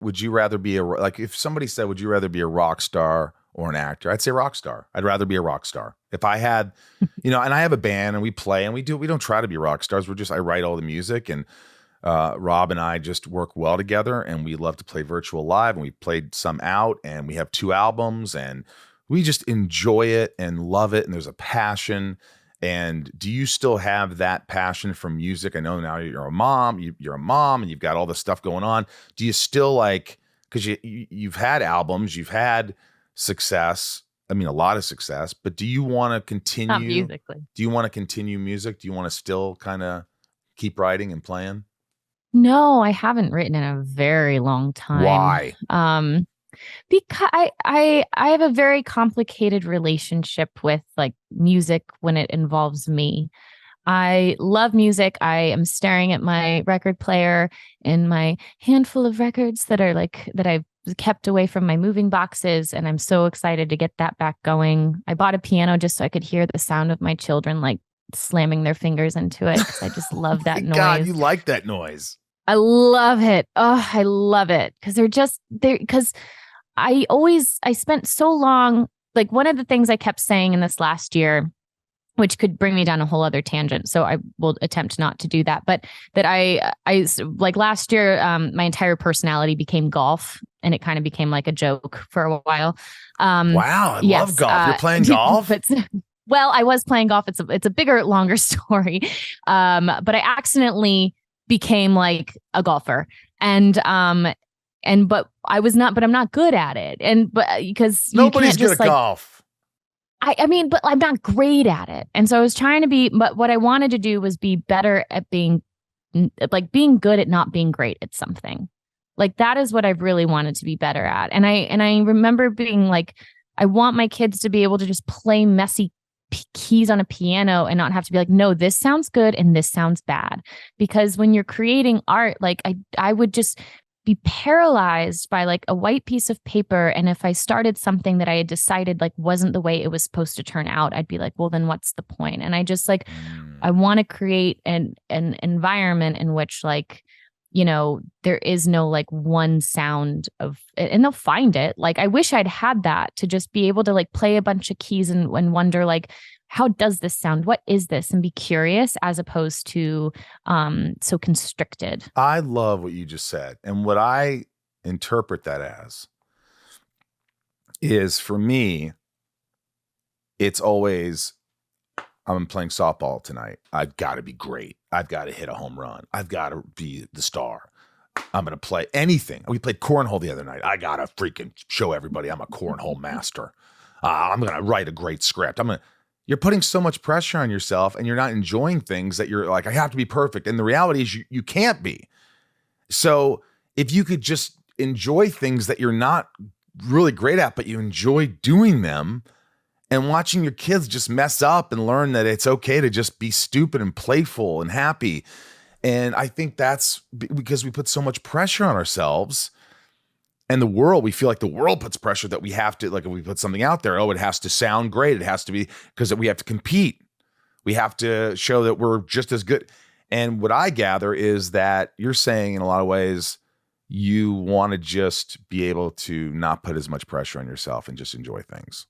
would you rather be like if somebody said, would you rather be a rock star or an actor? I'd say rock star. I'd rather be a rock star. If I had, and I have a band and we play and we don't try to be rock stars. I write all the music, and Rob and I just work well together, and we love to play virtual live, and we played some out, and we have 2 albums, and we just enjoy it and love it. And there's a passion. And do you still have that passion for music? I know now you're a mom, you're a mom and you've got all this stuff going on. Do you still because you've had albums, you've had success, I mean, a lot of success, but do you want to continue? Not musically. Do you want to continue music? Do you want to still kind of keep writing and playing? No, I haven't written in a very long time. Why? Because I have a very complicated relationship with like music when it involves me. I love music. I am staring at my record player and my handful of records that I've kept away from my moving boxes, and I'm so excited to get that back going. I bought a piano just so I could hear the sound of my children like slamming their fingers into it, because I just love that noise. God, you like that noise. I love it. Oh, I love it. Because I spent so long, like one of the things I kept saying in this last year, which could bring me down a whole other tangent, so I will attempt not to do that, but that I like last year, my entire personality became golf, and it kind of became like a joke for a while. Wow, I love golf. You're playing golf? Well, I was playing golf. It's a bigger, longer story. But I accidentally became like a golfer, but I'm not good at it. Because nobody's good at golf. I mean, but I'm not great at it. And so I was trying to but what I wanted to do was be better at being good at not being great at something. Like that is what I really wanted to be better at. And I remember being like, I want my kids to be able to just play messy keys on a piano and not have to be like, no, this sounds good and this sounds bad. Because when you're creating art, like I would just be paralyzed by like a white piece of paper. And if I started something that I had decided like wasn't the way it was supposed to turn out, I'd be like, well, then what's the point? And I just like, I want to create an environment in which like, there is no like one sound and they'll find it. Like, I wish I'd had that to just be able to like play a bunch of keys and wonder like, how does this sound? What is this? And be curious as opposed to so constricted. I love what you just said. And what I interpret that as is, for me, it's always, I'm playing softball tonight. I've got to be great. I've got to hit a home run. I've got to be the star. I'm going to play anything. We played cornhole the other night. I got to freaking show everybody I'm a cornhole master. I'm going to write a great script. You're putting so much pressure on yourself, and you're not enjoying things that you're like, I have to be perfect. And the reality is you can't be. So if you could just enjoy things that you're not really great at, but you enjoy doing them, and watching your kids just mess up and learn that it's okay to just be stupid and playful and happy. And I think that's because we put so much pressure on ourselves. And we feel like the world puts pressure that we have to, like if we put something out there, it has to sound great. It has to be, because we have to compete. We have to show that we're just as good. And what I gather is that you're saying in a lot of ways, you want to just be able to not put as much pressure on yourself and just enjoy things.